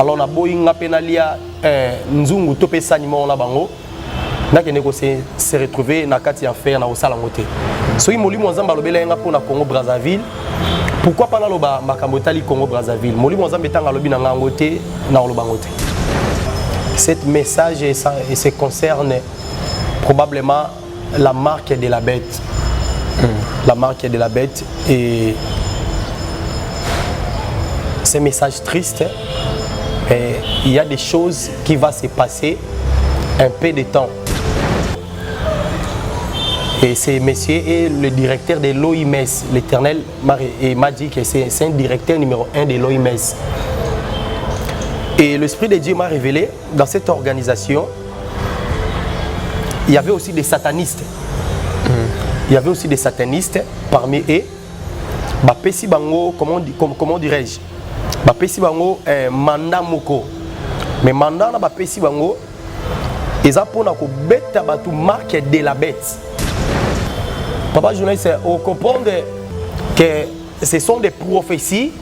Alors na boyinga penalia nzungu to pesa nyimo na bango na kene ko se retrouver na kati ya faire na osala ngote. So molimo nzamba lobela nga pour na Congo Brazzaville. Pourquoi pas na loba makamotali Congo Brazzaville? Molimo nzamba tanga lobi na ngote na loba ngote. Cet message et se concerne probablement la marque de la bête. La marque de la bête et c'est un message triste. Et il y a des choses qui vont se passer un peu de temps. Et c'est monsieur et le directeur de l'OMS, l'Éternel m'a dit que c'est un directeur numéro 1 de l'OMS. Et l'Esprit de Dieu m'a révélé dans cette organisation, il y avait aussi des satanistes. Il y avait aussi des satanistes parmi eux. Bapesi bango, comment dirais-je? Bapesi bango mandat moko. Mais mandat na bapesi bango, ils ont pour ko beta batu marque de la bête. Papa journaliste, on comprend que ce sont des prophéties.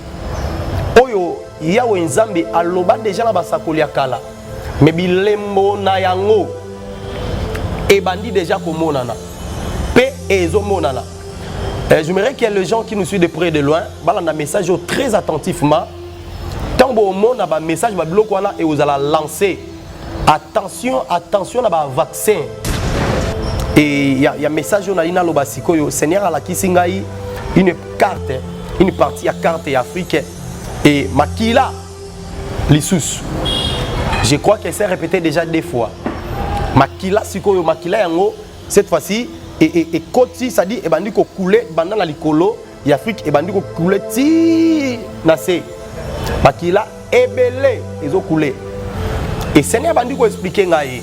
Oyo ya wenzambe aloba déjà na basakoli akala. Mais bilembo na yango et bandi déjà komonana. Pe ezo monana. J'aimerais qu'il y ait les gens qui nous suivent de près et de loin, balanda message très attentivement. Tant que vous avez un message et vous allez lancer. Attention, attention à vaccin. Et il y a un message au Seigneur à la Kisingaï, une carte, une partie à carte Afrique et Makila, les sous. Je crois qu'elle s'est répétée déjà 2 fois. Makila, Sikoyo, Makila, Yango, cette fois-ci, et Koti, ça dit, et bandi ko coulé, bandana la likolo, et Afrique, et bandi ko coulé, ti, nase. Makila, ebele, ils ont coulé. Et Seigneur bandi ko expliquer ngaï.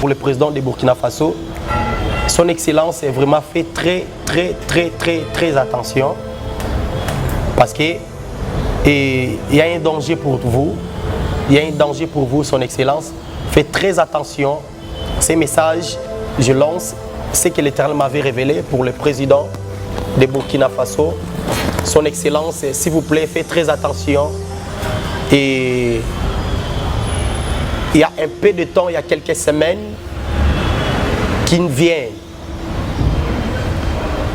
Pour le président de Burkina Faso, son excellence est vraiment fait très attention. Parce que il y a un danger pour vous. Il y a un danger pour vous, son excellence. Faites très attention. Ces messages, je lance ce que l'Éternel m'avait révélé pour le président de Burkina Faso. Son excellence, s'il vous plaît, faites très attention. Et il y a un peu de temps, il y a quelques semaines, qui vient.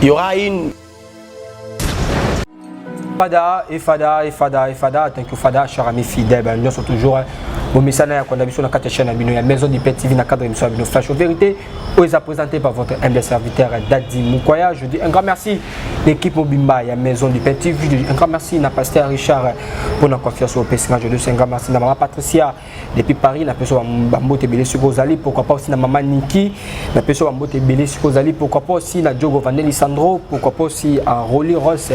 Il y aura une... Fada, thank you Fada, cher ami fidèle, nous sommes toujours au message à condamnation dans 4 chaînes à la maison du PTV dans le cadre de l'émission Flash Vérité, où ils sont présentés par votre humble serviteur Dadi Mukwaya. Je dis un grand merci l'équipe Mobimba, la maison du PTV. Un grand merci à Pasteur Richard pour la confiance au personnage. Je dis un grand merci à Maman Patricia depuis Paris, la personne Bambote Belé Sukozali, pourquoi pas aussi à Maman Niki, la personne Bambote Belé Sukozali, pourquoi pas aussi à Diogo Vanelli Sandro, pourquoi pas aussi à Rolly Ross,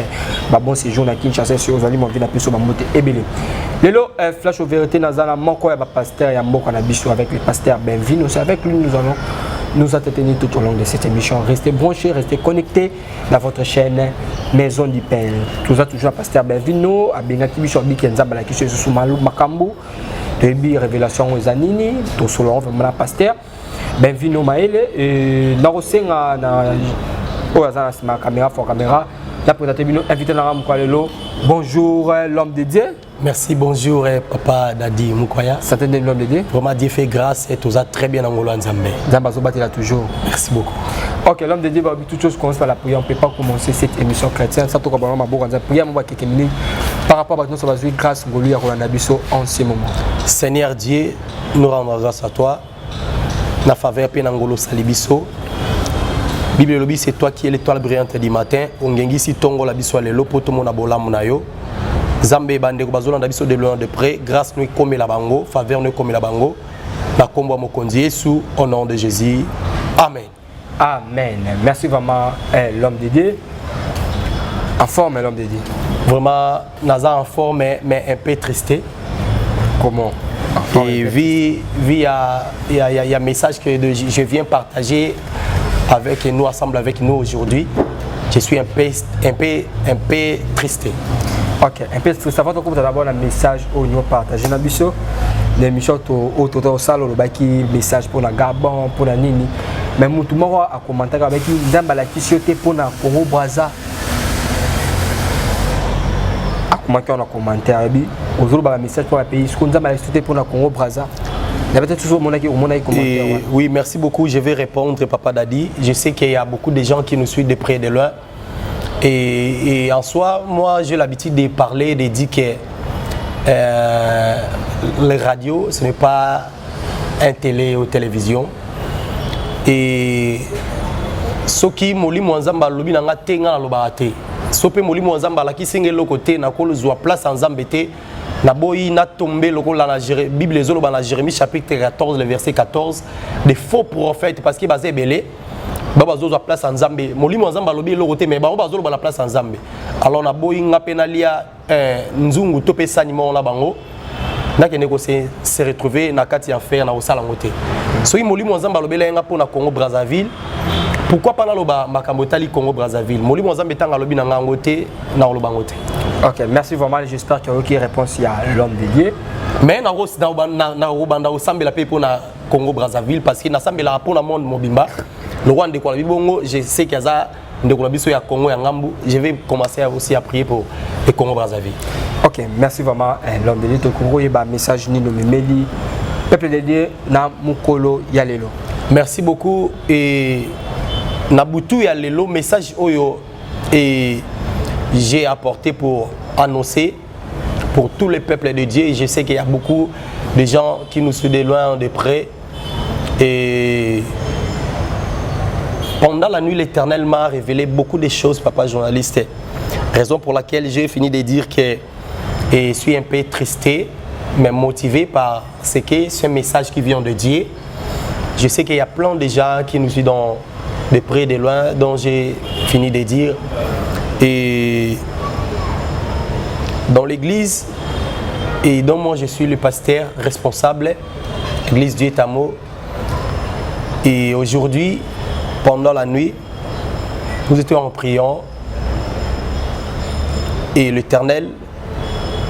bon séjour à Kinshasa Sukozali, mon vie la personne Bambote Ebele. Lelo Flash Vérité dans la manque de pasteur et avec le pasteur Benvino. C'est avec lui nous allons nous entretenir tout au long de cette émission. Restez branchés, restez connectés dans votre chaîne Maison du Père. Tout ça toujours à pasteur Benvino, à Bengati Bishobi Kenzaba qui se sous Malou Makambu, de révélation aux Anini, tout selon vraiment pasteur Benvino Maël et Narosenga na caméra for caméra. La présentation invité dans Moukwalelo. Bonjour l'homme de Dieu. Merci, bonjour papa Dadi Mukwaya. Certains de l'homme de Dieu. Vraiment Dieu fait grâce et tout ça très bien en Ngolo Nzambe. Zambazobat là toujours. Merci beaucoup. Ok, l'homme de Dieu va toute chose commence par la prière. On ne peut pas commencer cette émission chrétienne sans tout comprendre ma bonne prière. On va quelques minutes par rapport à notre besoin grâce Ngolo à Rolanda Bisso en ce moment. Seigneur Dieu, nous rendons grâce à toi. Na faveur pe Ngolo Salibiso. Bible lobi c'est toi qui es l'étoile brillante du matin. Ongengi si tongo la biso lelo poto mona bolamu na yo. Zambé bande ko bazolanda biso de loin de près, grâce nous comme la bango, faveur nous comme la bango. Na kombo mokonzi Yesu au nom de Jésus. Amen. Amen. Merci vraiment l'homme de Dieu. En forme l'homme de Dieu. Vraiment naza en forme mais un peu tristé. Comment? Et il y a un message que je viens partager avec nous, ensemble avec nous aujourd'hui. Je suis un peu triste. Ok, un peu triste. Ça va donc d'abord un message au niveau partagé dans l'émission au salon le message pour la Gabon pour la Nini. Mais tout le monde a commenté avec une dame à la question pour la Congo Brazza. A comment on a commentaire bi aujourd'hui ba message pour le pays ce qu'on a mal pour le Congo Brazza. Il y a peut-être toujours mon commentaire. Oui, merci beaucoup. Je vais répondre, Papa Dadi. Je sais qu'il y a beaucoup de gens qui nous suivent de près et de loin. Et en soi, moi, j'ai l'habitude de parler, de dire que les radios, ce n'est pas un télé ou télévision. Et ce qui m'a Mwanzamba lobi nanga tenga na lobate. Sope moli Mwanzamba la ki singe lokote na ko zwa place en Zambete. Na boyi na tombé loko la Bible zolo ba na Jérémie chapitre 14 le verset 14 des faux prophètes parce que basé belé baba zo place en Zambé moli Mwanzamba lobi lokote mais ba zo ba la place en Zambé. Alors na boyi nga penalia nzungu topé sanimo la bango. Na kene ko se retrouver na kati en fer na osala ngote. So moli Mwanzamba lobi la nga pour na Congo Brazzaville. Pourquoi pas na loba makambotali Congo Brazzaville? Moli Mwanzamba tanga lobi na ngote na loba ngote. Ok, merci vraiment. J'espère qu'il y a aucune réponse à l'homme dédié. Mais na robanda osambela pe pour na Congo Brazzaville parce que na sambela pour na monde mobimba. Le roi de Kuala Bongo, je sais qu'il y a de Kuala Biso ya Congo ya Ngambu. Je vais commencer aussi à prier pour le Congo Brazzaville. Ok, merci vraiment l'homme dédié. To Congo et ba message ni no memeli. Peuple dédié na mukolo ya lelo. Merci beaucoup et na butu ya lelo message oyo et j'ai apporté pour annoncer pour tous les peuples de Dieu. Et je sais qu'il y a beaucoup de gens qui nous suivent de loin, de près. Et pendant la nuit, l'Éternel m'a révélé beaucoup de choses, papa journaliste. Raison pour laquelle j'ai fini de dire que je suis un peu tristé, mais motivé par ce message qui vient de Dieu. Je sais qu'il y a plein de gens qui nous suivent de près et de loin, dont j'ai fini de dire. Et dans l'église, et dont moi je suis le pasteur responsable, l'église Dieu Tamo. Et aujourd'hui, pendant la nuit, nous étions en priant. Et l'Éternel,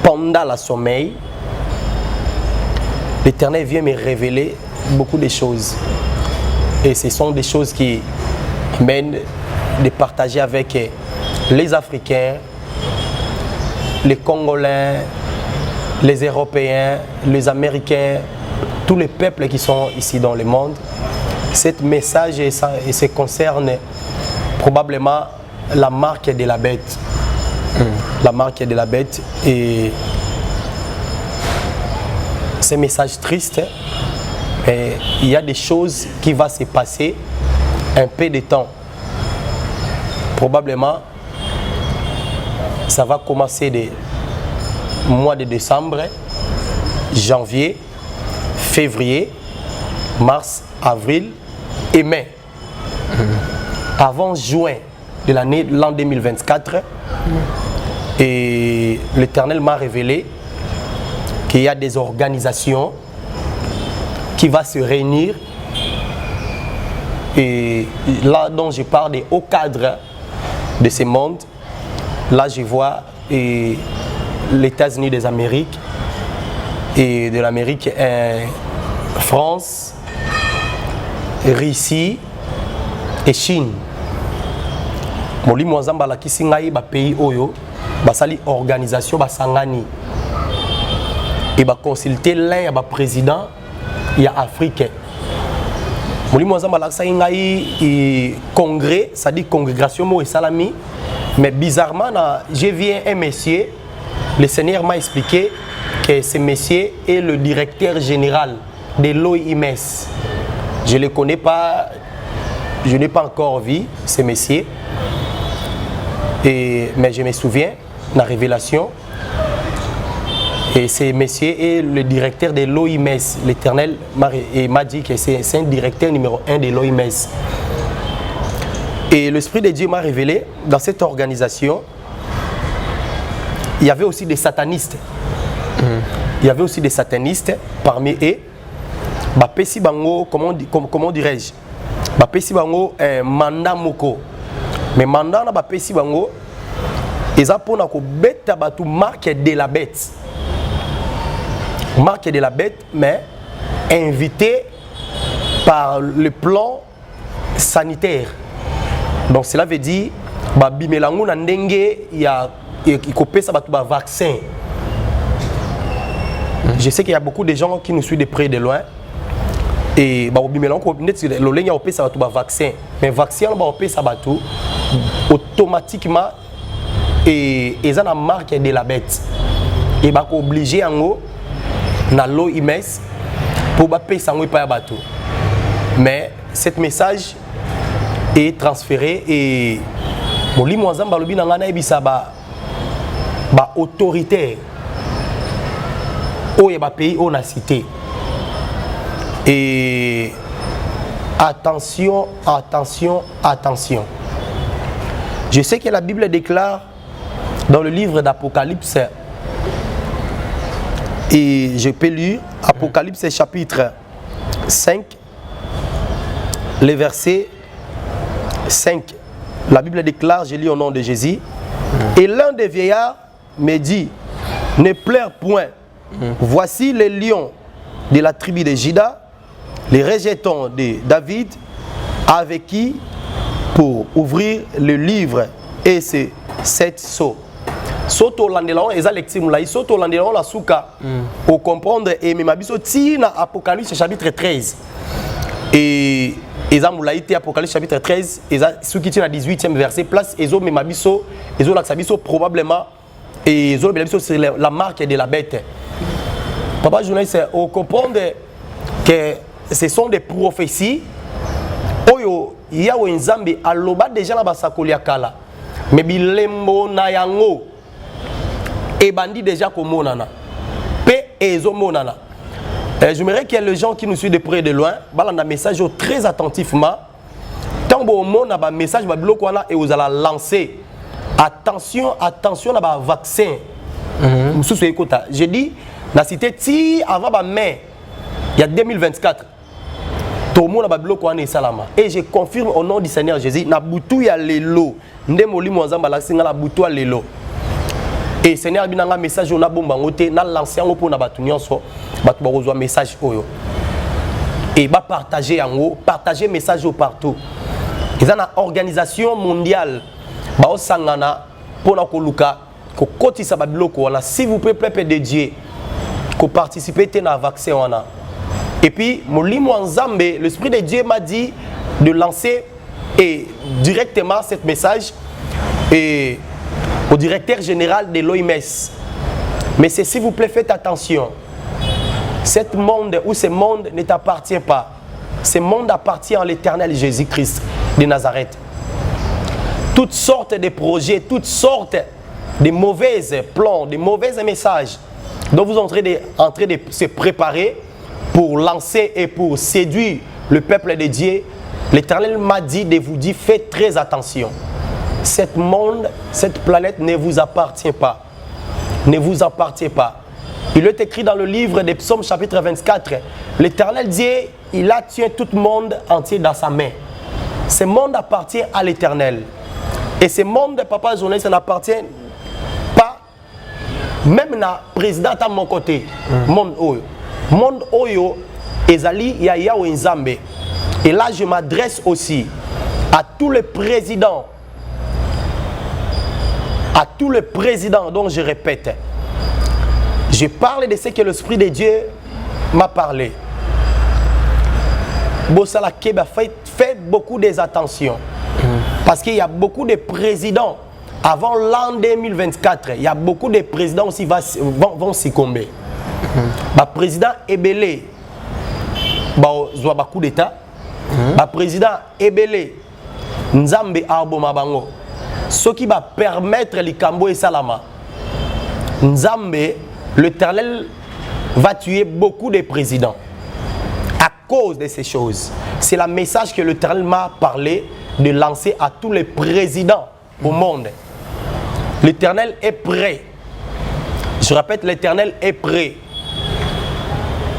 pendant la sommeil, l'Éternel vient me révéler beaucoup de choses. Et ce sont des choses qui mènent de partager avec les Africains, les Congolais, les Européens, les Américains, tous les peuples qui sont ici dans le monde. Ce message se concerne probablement la marque de la bête. La marque de la bête. Et ce message triste, mais il y a des choses qui vont se passer un peu de temps. Probablement, ça va commencer des mois de décembre, janvier, février, mars, avril et mai. Avant juin de l'an 2024, et l'Éternel m'a révélé qu'il y a des organisations qui vont se réunir. Et là dont je parle des hauts cadres de ce monde, là je vois les États-Unis des Amériques et de l'Amérique, France, Russie et Chine. Moli Mwanzamba la kisingai ba pays oyo basali organisation basangani et ba consulter l'un ya ba président ya africain. Moli Mwanzamba la kisingai congrès, ça dit congrégation mo et salami. Mais bizarrement, j'ai vu un monsieur, le Seigneur m'a expliqué que ce monsieur est le directeur général de l'OIMS. Je ne le connais pas, je n'ai pas encore vu ce monsieur, mais je me souviens de la révélation. Et ce monsieur est le directeur de l'OIMS. L'Éternel m'a dit que c'est un directeur numéro 1 de l'OIMS. Et l'Esprit de Dieu m'a révélé, dans cette organisation, il y avait aussi des satanistes. Il y avait aussi des satanistes parmi eux. Bapesi bango, comment dirais-je? Bapesi bango mandat moko. Mais mandat na bapesi bango, ils ont pour nako beta batu marque de la bête. Marque de la bête, mais invité par le plan sanitaire. Donc cela veut dire babimelango na ndenge ya couper ça va vaccin. Je sais qu'il y a beaucoup de gens qui nous suivent de près et de loin. Et bah ça va vaccin. Mais vaccin ça va tout automatiquement et ils ont la marque de la bête. Et bah obligé en haut na l'OMS pour ba payer ça pas bateau. Mais cet message est transféré et moli moazam balobi na ngana ebisa ba autoritaire au pays on a cité. Et attention, attention, attention. Je sais que la Bible déclare dans le livre d'Apocalypse, et je peux lire Apocalypse chapitre 5, les versets 5. La Bible déclare, je lis au nom de Jésus, et l'un des vieillards me dit, ne pleure point, voici les lions de la tribu de Juda, les rejetons de David, avec qui pour ouvrir le livre et ces 7 sceaux. Soto landelon eza lecture la soto landelon la souka au comprendre et memabiso ti na Apocalypse chapitre 13 et eza moulaïté Apocalypse chapitre 13 eza souki ti na 18e verset place ezo memabiso ezo la sabiso probablement et ezo memabiso c'est la marque de la bête. Papa journaliste au comprendre que ce sont des prophéties oyo yawe nzambe aloba déjà na basakoli akala mais bilembo na yango et bandi déjà komonana pe ezo monana. J'aimerais que les gens qui nous suivent de près et de loin balanda message très attentivement tant bon mona ba message ba biloko wana et vous allez lancer attention attention na ba vaccin mususu ekota j'ai dit na cité ti avant ba mai il y a 2024 tout le monde a bloqué en salama et je confirme au nom du Seigneur Jésus na butu ya lelo nde molimo nzamba la singa la butu ya lelo et Seigneur binanga message on a bomba ngote na lancer ngo pour na batu nyonso batu ba reçoit message oyo et ba partager yango partager message partout ils ont une organisation mondiale ba osangana pour na koluka ko kotisa ba biloko wana s'il vous plaît peuple de Dieu ko participer te na vaccin wana. Et puis, l'Esprit de Dieu m'a dit de lancer directement ce message au directeur général de l'OMS. Mais s'il vous plaît, faites attention. Ce monde ne t'appartient pas. Ce monde appartient à l'Éternel Jésus-Christ de Nazareth. Toutes sortes de projets, toutes sortes de mauvais plans, de mauvais messages dont vous êtes en train de se préparer pour lancer et pour séduire le peuple de Dieu, l'Éternel m'a dit de vous dire faites très attention. Cet monde, cette planète ne vous appartient pas. Ne vous appartient pas. Il est écrit dans le livre des Psaumes chapitre 24. L'Éternel dit, il a tient tout le monde entier dans sa main. Ce monde appartient à l'Éternel. Et ce monde, papa journaliste, ça n'appartient pas même na président à mon côté. Monde oyo ezali ya yawe nzambe. Et là je m'adresse aussi à tous les présidents dont je répète. Je parle de ce que l'Esprit de Dieu m'a parlé. Bossala Keba, faites beaucoup d'attention. Parce qu'il y a beaucoup de présidents avant l'an 2024. Il y a beaucoup de présidents aussi vont succomber. Le président Ebele va coup d'état. Le président Ebele Nzambe Arboma Bango. Ce qui va permettre les Kambo et Salama. Nzambe, l'Éternel va tuer beaucoup de présidents à cause de ces choses. C'est le message que l'Éternel m'a parlé de lancer à tous les présidents au monde. L'Éternel est prêt. Je répète, l'Éternel est prêt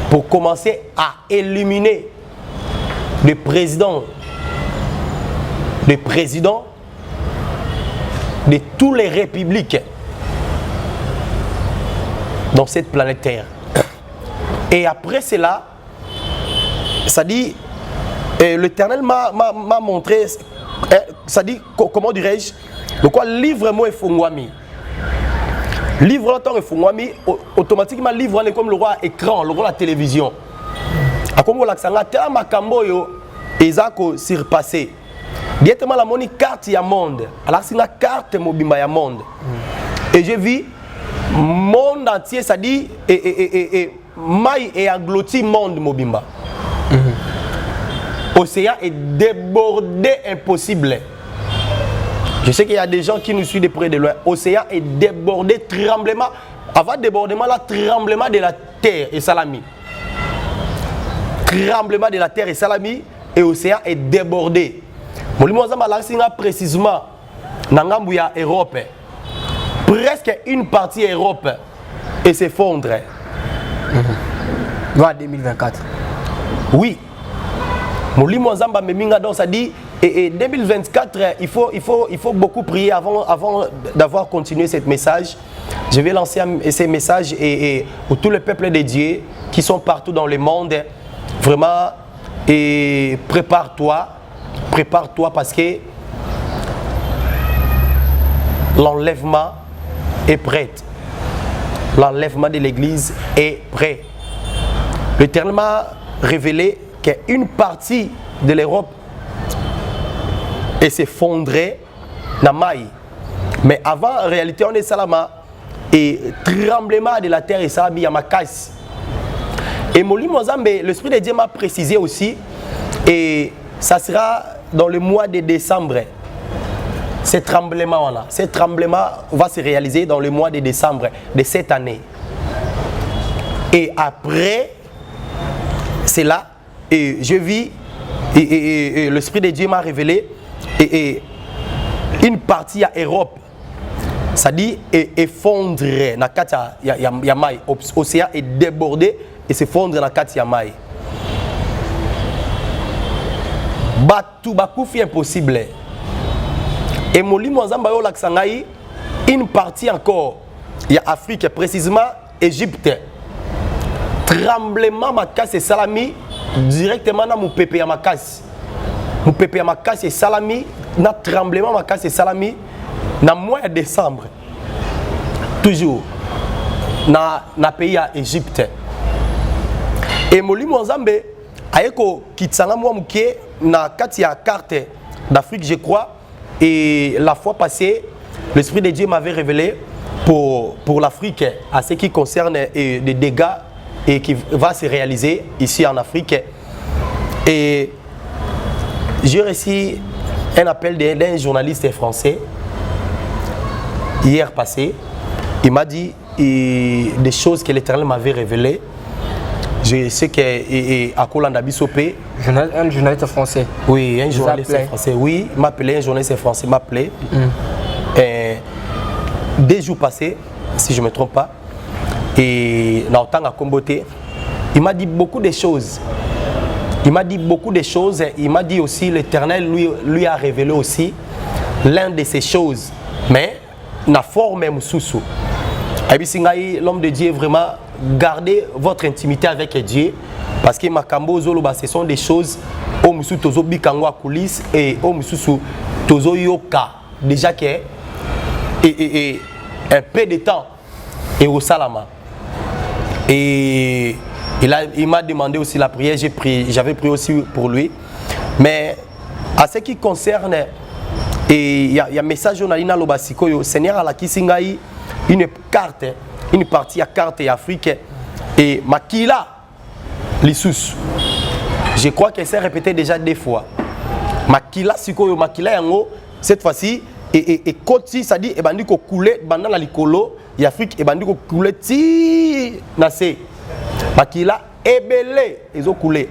pour commencer à éliminer les présidents de tous les républiques dans cette planète Terre. Et après cela, ça dit, l'Éternel m'a montré, ça dit, comment dirais-je, de quoi livre-moi et fongwami. livre là tant que fungwami automatiquement livre est comme le roi écran, le roi la télévision. A comme la sanga tellement makambo yo ezako surpasser. Directement la moni carte ya monde. Alors c'est la carte mobimba ya monde. Et j'ai vu monde entier, ça dit et maille et englouti monde mobimba. Océan est débordé impossible. Je sais qu'il y a des gens qui nous suivent de près de loin. Océan est débordé, tremblement. Avant débordement, là, tremblement de la terre et salami. Tremblement de la terre et salami et océan est débordé. Précisément, dans l'Europe, presque une partie Europe et s'effondre. En 2024. Oui. Molimo Zamba Meminga donc ça dit et 2024 il faut beaucoup prier avant d'avoir continué ce message. Je vais lancer ces messages et pour tous les peuples de Dieu qui sont partout dans le monde vraiment et prépare-toi parce que l'enlèvement est prêt. L'enlèvement de l'église est prêt. L'Éternel m'a révélé qu'une partie de l'Europe s'effondrait dans la maille. Mais avant, en réalité, on est salama et tremblement de la terre et ça a ma casse. Et Moli Mozambe, l'Esprit de Dieu m'a précisé aussi, et ça sera dans le mois de décembre. Ce tremblement va se réaliser dans le mois de décembre de cette année. Et après, c'est là. Et je vis, et l'Esprit de Dieu m'a révélé, et une partie à Europe, ça dit effondrer, l'océan est débordé et s'effondre dans la carte Yamaï. Tout bakoufi impossible. Et Moli Mozamba yo laksangai, une partie encore, il y a Afrique, précisément Égypte. Tremblement makas et salami directement dans mon pépé à makas. Mon pépé à makas et salami, na tremblement makas et salami dans le mois de décembre. Toujours na pays à Égypte. Et Moli Mozambe ayeko kitsanga mwa muke na kati ya carte d'Afrique je crois. Et la fois passée, l'Esprit de Dieu m'avait révélé pour l'Afrique à ce qui concerne des dégâts et qui va se réaliser ici en Afrique. Et j'ai reçu un appel d'un journaliste français hier passé. Il m'a dit des choses que l'Éternel m'avait révélées. Je sais qu'à Kolanda Bissopé. Un journaliste français. Oui, un journaliste français. Oui, il m'a appelé, un journaliste français m'a appelé. 2 jours passés, si je ne me trompe pas. Et dans le temps à Komboté, il m'a dit beaucoup de choses. Il m'a dit beaucoup de choses. Il m'a dit aussi, l'Éternel lui a révélé aussi l'un de ces choses. Mais, la forme Moussoussou. L'homme de Dieu, vraiment, gardez votre intimité avec Dieu. Parce que Makambo Zoloba, ce sont des choses au Moussou Tozo Bikangwa coulisses et au Moussou Tozo Yoka. Déjà que et un peu de temps et au Salama. Et il m'a demandé aussi la prière, j'avais prié aussi pour lui. Mais à ce qui concerne, il y a un message journaliste dans le Seigneur à la Kisingaï, une carte, une partie à carte Afrique et Makila, l'Issous. Je crois qu'elle s'est répétée déjà 2 fois. Makila, Makila Yango, cette fois-ci, et Koti, ça dit, et bandi ko coulé, bandana la likolo, et Afrique, et bandi ko coulé, ti, nase. Makila, ebele, ils ont coulé.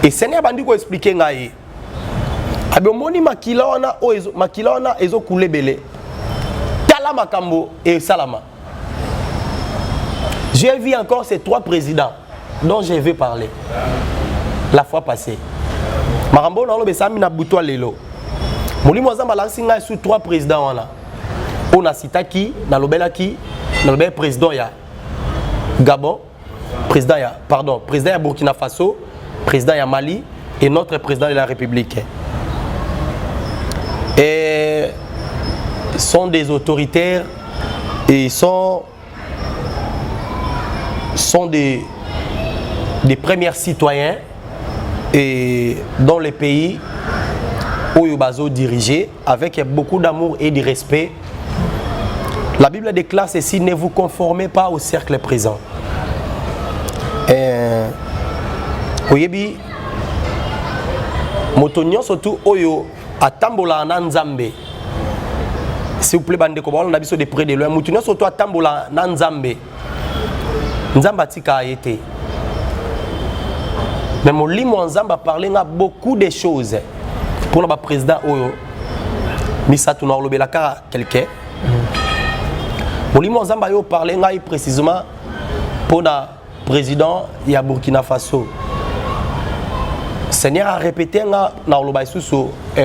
Et Seigneur bandi ko expliquer ngaye. Abomoni Makila wana, ils ont coulé belé. Tala Makambo et Salama. J'ai vu encore ces 3 présidents dont je vais parler la fois passée. Marambo na lobe sami na butwa lelo. Molimo azamba la singa sur 3 présidents wana. On a citaki na lobelaki, na lobel président ya Gabon, président ya Burkina Faso, président ya Mali et notre président de la République. Et sont des autoritaires et sont des premiers citoyens et dans les pays où Yobazo dirigeait avec beaucoup d'amour et de respect. La Bible déclare ceci: ne vous conformez pas au cercle présent. Oyebi motonyo surtout oyo atambola na nzambe. S'il vous plaît bande ko on a biso de près de loin motonyo surtout atambola na nzambe. Nzamba tika été. Mais molimo nzamba parler na beaucoup de choses pour le président oyo misa tuna lobelaka quelqu'un. Molimo nzamba yo parler na précisément pour le président ya Burkina Faso. Seigneur a répété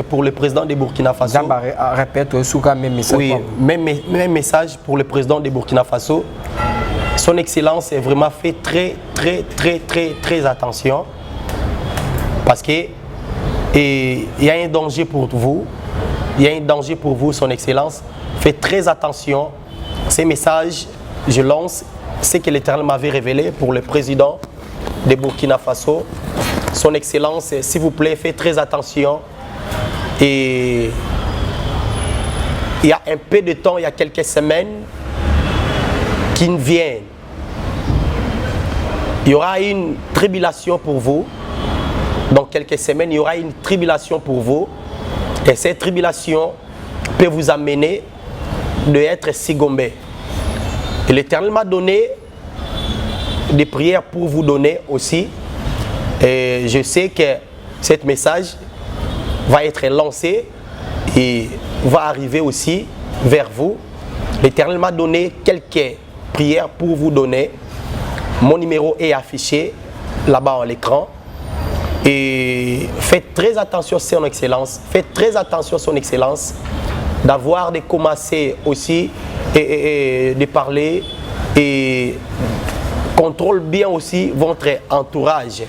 pour le président de Burkina Faso. Répète même message. Oui, même message pour le président de Burkina Faso. Son Excellence est vraiment fait très attention. Parce que il y a un danger pour vous. Il y a un danger pour vous, Son Excellence. Faites très attention. Ces messages, je lance ce que l'Éternel m'avait révélé pour le président de Burkina Faso. Son Excellence, s'il vous plaît, faites très attention. Et il y a un peu de temps, il y a quelques semaines, qui viennent. Il y aura une tribulation pour vous. Dans quelques semaines, il y aura une tribulation pour vous. Et cette tribulation peut vous amener d'être sigombé. Et l'Éternel m'a donné des prières pour vous donner aussi. Et je sais que ce message va être lancé et va arriver aussi vers vous. L'Éternel m'a donné quelques prières pour vous donner. Mon numéro est affiché là-bas à l'écran. Et faites très attention, Son Excellence. Faites très attention, Son Excellence, d'avoir de commencer aussi et de parler et contrôle bien aussi votre entourage.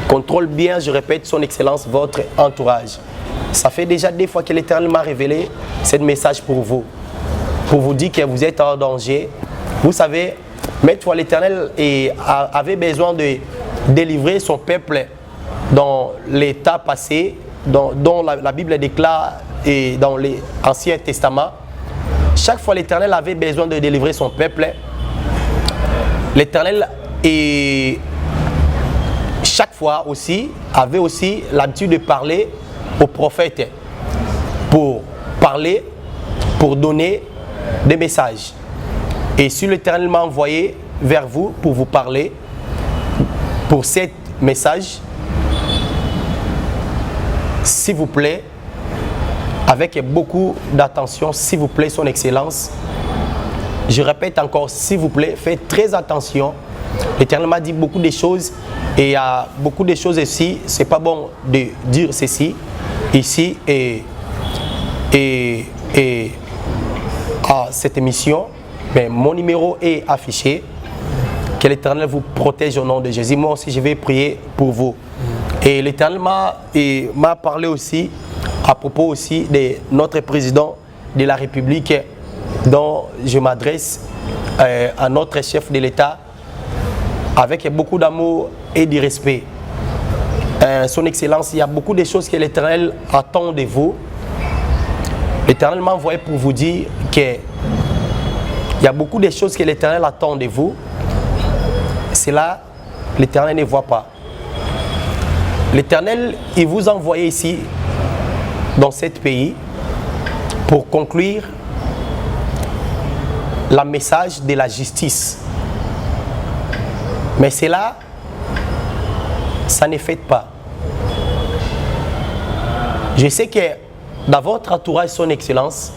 Contrôle bien, je répète, Son Excellence, votre entourage. Ça fait déjà des fois que l'Éternel m'a révélé ce message pour vous dire que vous êtes en danger. Vous savez, maître l'Éternel avait besoin de délivrer son peuple dans l'état passé, dont la Bible déclare et dans l'Ancien Testament. Chaque fois l'Éternel avait besoin de délivrer son peuple, l'Éternel et chaque fois aussi avait aussi l'habitude de parler aux prophètes pour parler, pour donner des messages. Et si l'Éternel m'a envoyé vers vous pour vous parler, pour ce message, s'il vous plaît, avec beaucoup d'attention, s'il vous plaît, Son Excellence, je répète encore, s'il vous plaît, faites très attention. L'Éternel m'a dit beaucoup de choses et il y a beaucoup de choses ici. C'est pas bon de dire ceci ici et à cette émission, mais mon numéro est affiché. Que l'Éternel vous protège au nom de Jésus. Moi aussi, je vais prier pour vous. Et l'Éternel m'a parlé aussi à propos aussi de notre président de la République, dont je m'adresse à notre chef de l'État avec beaucoup d'amour et de respect. Son Excellence, il y a beaucoup de choses que l'Éternel attend de vous. L'Éternel m'a envoyé pour vous dire qu'il y a beaucoup de choses que l'Éternel attend de vous. Cela, l'Éternel ne voit pas. L'Éternel, il vous a envoyé ici, dans ce pays, pour conclure le message de la justice. Mais cela, ça ne fait pas. Je sais que dans votre entourage, Son Excellence,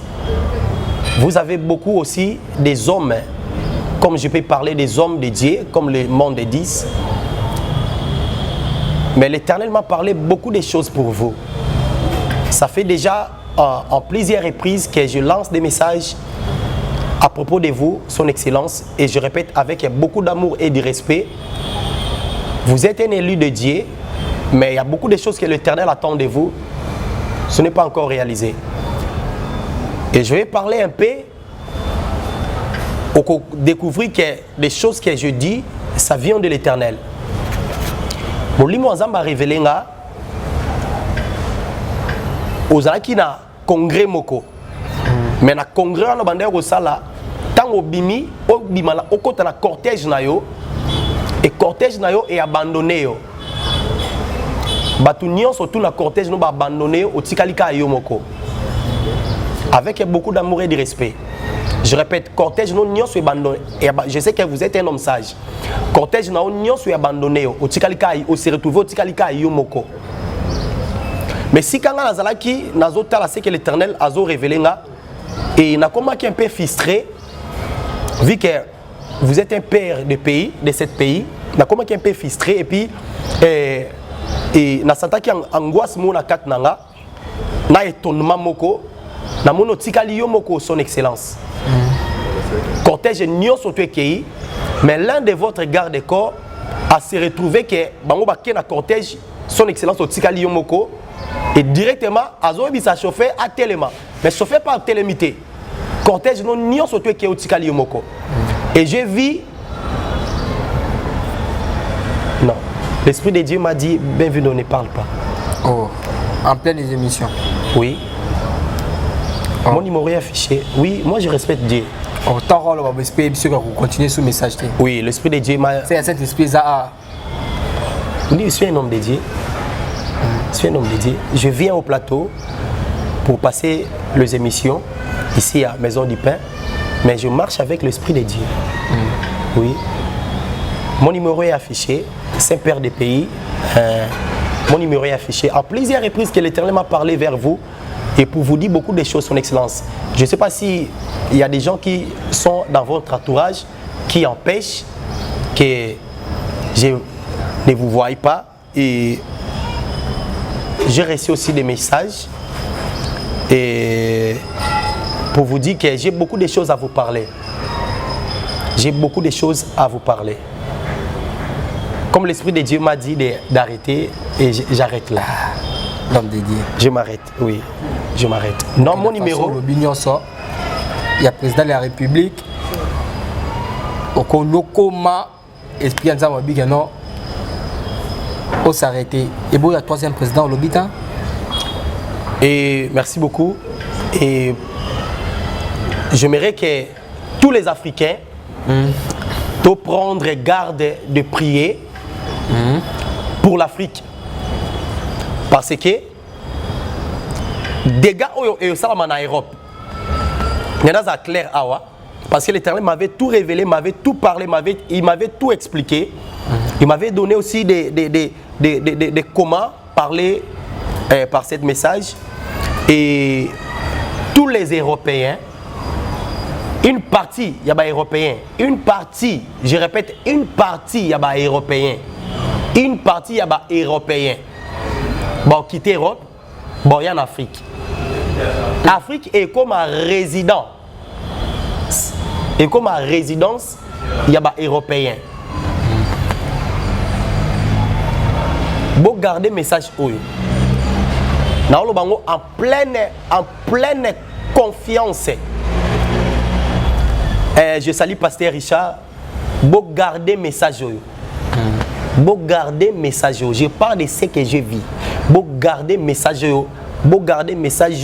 vous avez beaucoup aussi des hommes, comme je peux parler des hommes de Dieu, comme le monde dit. Mais l'Éternel m'a parlé beaucoup de choses pour vous. Ça fait déjà en plusieurs reprises que je lance des messages à propos de vous, Son Excellence, et je répète avec beaucoup d'amour et de respect. Vous êtes un élu de Dieu, mais il y a beaucoup de choses que l'Éternel attend de vous. Ce n'est pas encore réalisé. Et je vais parler un peu on découvrir que les choses que je dis, ça vient de l'Éternel. Molimo Nzambe a révélé nga ozalaki na congrès moko. Mais na congrès na bande ko sala tango bimi o bimala okota na cortège na yo et cortège na yo est abandonné yo. Batu nyonso tout na cortège no ba abandonné au tikalika yo moko. Avec beaucoup d'amour et de respect. Je répète, cortège no nyonso abandonné. Je sais que vous êtes un homme sage. Cortège na nyonso abandonné au tikalika au se retrouver au tikalika yo moko. Mais si quand nazalaki nazotala c'est que l'Éternel a révélé nga et na comment qui un peu frustré vu que vous êtes un père de pays de ce pays, na comment qui un peu frustré et puis et na santa ki angoisse mo na kat nanga na étonnement moko na mono tikali yo moko son excellence. Cortège nyonso to ekei mais l'un de votre garde-corps a se retrouvé que bango ba ke na cortège son excellence au tikali yo moko et directement azo bi sa chauffeur à téléma mais chauffeur pas télémité cortège non nyonso to ekei au tikali yo moko et j'ai vu non. L'Esprit de Dieu m'a dit, bienvenue, ne parle pas. Oh, en pleine émission. Oui. Oh. Mon numéro est affiché. Oui, moi je respecte Dieu. Oh, ton rôle, on va espérer que vous continuez sur le message. Oui, l'Esprit de Dieu m'a... C'est cet esprit là. Oui, je suis un homme de Dieu. Je suis un homme de Dieu. Je viens au plateau pour passer les émissions ici à Maison du Pain, mais je marche avec l'Esprit de Dieu. Oui. Mon numéro est affiché. Saint-Père des pays, mon numéro est affiché. À plusieurs reprises que l'Éternel m'a parlé vers vous et pour vous dire beaucoup de choses, son excellence. Je ne sais pas s'il y a des gens qui sont dans votre entourage qui empêchent que je ne vous voie pas. Et j'ai reçu aussi des messages et pour vous dire que j'ai beaucoup de choses à vous parler. J'ai beaucoup de choses à vous parler. Comme l'Esprit de Dieu m'a dit d'arrêter, et j'arrête là. L'homme de Dieu. Je m'arrête, oui. Je m'arrête. Non, mon numéro. Il y a le président de la République. Au Konokoma, Esprit de Dieu, non. On s'arrêter. Et bon, il y a le troisième président au Lobitan. Et merci beaucoup. Et j'aimerais que tous les Africains doivent prendre garde de prier. Pour l'Afrique parce que des gars et ça en Europe il y en a clair parce que l'Éternel m'avait tout révélé, m'avait tout parlé, il m'avait tout expliqué, il m'avait donné aussi des comment parler par ce message et tous les Européens. Une partie, il y a des Européens. Une partie, je répète, une partie, il y a des Européens. Une partie, il y a des Européens. Bon, quitter l'Europe, bon, il y a en Afrique. L'Afrique est comme un résident. Et comme une résidence, il y a des Européens. Bon, gardez le message. En pleine confiance. Je salue Pasteur Richard. Bon, gardez le message. Bon, gardez le message. Je parle de ce que je vis. Bon, gardez le message. Bon, gardez le message.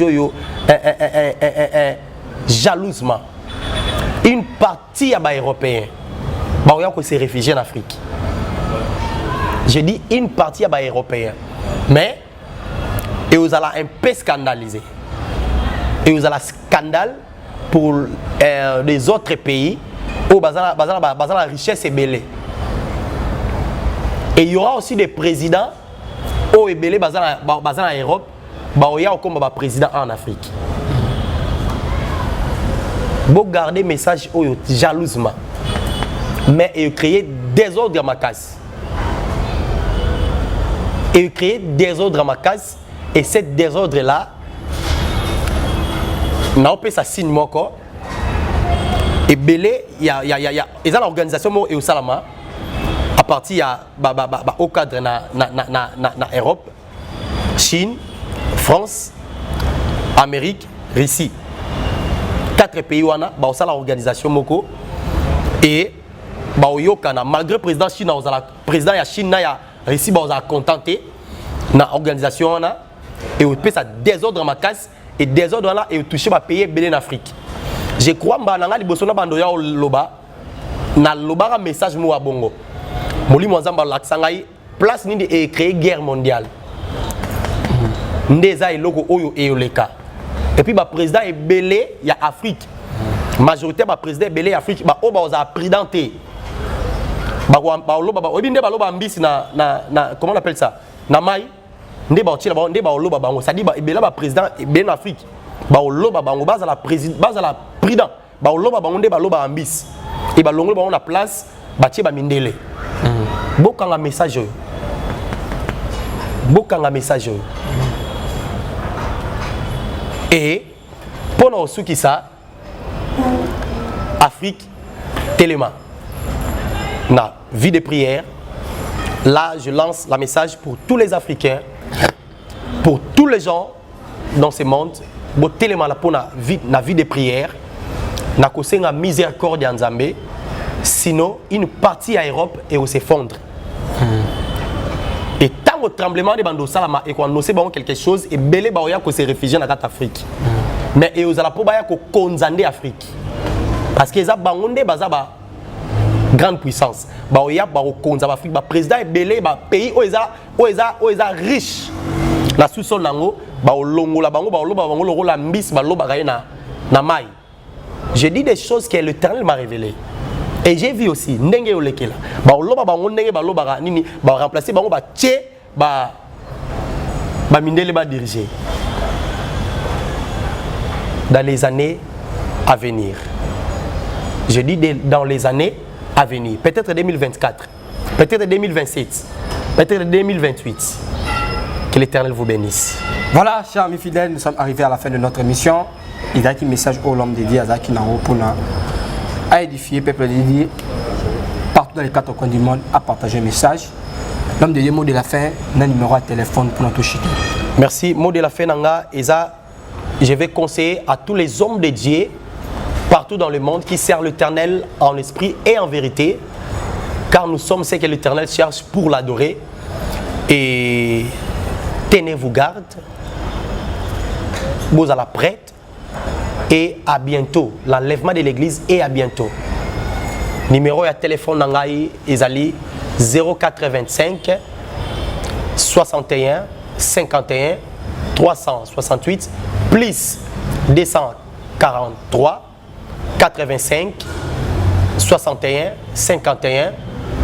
Jalousement. Une partie des Européens. Il y a se réfugier en Afrique. Je dis une partie des Européens. Mais, et vous allez un peu scandaliser. Et vous allez scandale pour les autres pays où la richesse est belle. Et il y aura aussi des présidents où est belle en Europe, il y a comme président en Afrique. Vous gardez le message jalousement, mais il créer des ordres à ma casse. Et créer des ordres à ma casse, et ces désordres-là, on peut ça signe encore. Et belé, il y a l'organisation et au Salama à partir au cadre na Europe, Chine, France, Amérique, Russie. 4 pays wana ba osala organisation moko et baoyokana malgré président Chine ozala président ya Chine na ya réussi baoza contenté na organisation na et au ça désordre makasi et désordre là et toucher ba pays belé en Afrique. Je crois mbananga liboso na bando ya loba na loba message mo wa bongo. Moli mwanzamba laksangai place nini et créer guerre mondiale. Ndeza eloko oyo eyoleka. Et puis ba président est belé ya Afrique. Majorité ba président belé Afrique ba oba oza présidenté. Ba loba obi nde ba loba ambisi na comment on appelle ça? Na mai nde ba otila ba nde ba loba bango. Ça dit ba ebela ba président ben Afrique. Ba loba bango base à la président base à la président. Ba loba bango nde ba loba ambisi. Et ba longo ba on a place ba tie ba mindele. Bokanga message oyo. Bokanga message oyo. Et pendant ce qui ça Afrique Téléma na vie de prière. Là je lance la message pour tous les Africains, pour tous les gens dans ce monde. Bo Téléma la pour na vie de prière. Na kosenga miséricorde en Zambé. Sinon une partie à Europe et où s'effondre. Et tant au tremblement de Bando Salama et qu'on nous sait quelque chose et belé baoya ko se réfugier dans l'Afrique. Mais et aux ala po baya ko konzande Afrique. Parce que ça bangonde bazaba grande puissance. Baoya ba ko konzaba Afrique ba président et belé ba pays oeza riche. La sous-sol nango ba olongo la bango ba oloba bango lo la mbis ba loba gaina na mai. Je dis des choses que l'Éternel m'a révélées. Et j'ai vu aussi ndenge olekela ba loba bango ndenge ba loba nini ba remplacer bango ba tché ba mindele ba diriger dans les années à venir. Je dis dans les années à venir, peut-être 2024, peut-être 2027, peut-être 2028. Que l'Éternel vous bénisse. Voilà, chers amis fidèles, nous sommes arrivés à la fin de notre émission. Il y a un message au l'homme de Dieu à édifier le peuple de Dieu partout dans les quatre coins du monde, à partager un message. L'homme de Dieu, mot de la fin, un numéro de téléphone pour notre toucher. Merci. Mot de la fin, Nanga, Eza, je vais conseiller à tous les hommes de Dieu partout dans le monde qui servent l'Éternel en esprit et en vérité, car nous sommes ceux que l'Éternel cherche pour l'adorer. Et tenez-vous garde, vous à la prête. Et à bientôt. L'enlèvement de l'église est à bientôt. Numéro de téléphone Nangaï Ezali 0425 61 51 368 plus 243 85 61 51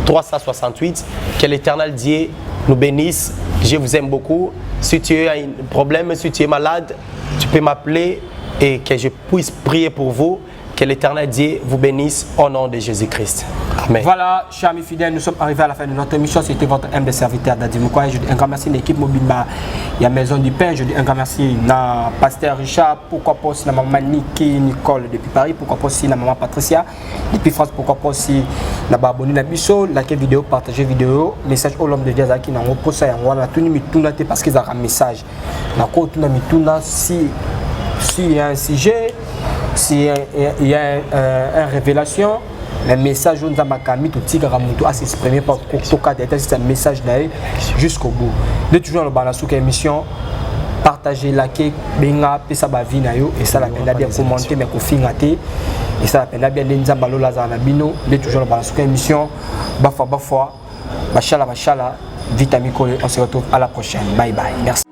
368. Que l'Éternel Dieu nous bénisse. Je vous aime beaucoup. Si tu as un problème, si tu es malade, tu peux m'appeler et que je puisse prier pour vous. Que l'Éternel Dieu vous bénisse au nom de Jésus-Christ. Amen. Voilà, chers amis fidèles, nous sommes arrivés à la fin de notre émission. C'était votre humble serviteur Dadi Moukoua. Je dis un grand merci à l'équipe mobile. Il y a Maison du Pain. Je dis un grand merci à Pasteur Richard. Pourquoi pas aussi à maman Niki Nicole depuis Paris. Pourquoi pas aussi à maman Patricia depuis France. Pourquoi pas aussi à Baboni Nabiso. Laquelle vidéo, partagez vidéo. Message au l'homme de Dieu qui n'a pas ça. On a tout mis tout noté parce qu'ils ont un message. On a tout mis tout noté s'il y a un sujet. S'il y a une révélation, le message nous a mis tout tigre à s'exprimer par c'est un message jusqu'au bout. De toujours le balance sur l'émission, partagez, likez, benga, et ça va venir et ça la peine bien commenter, mais qu'on finit et ça la peine bien l'enzambalo lazana bino. De toujours le balance sur l'émission, bafwa, bachala, vitamine, on se retrouve à la prochaine. Bye bye. Merci.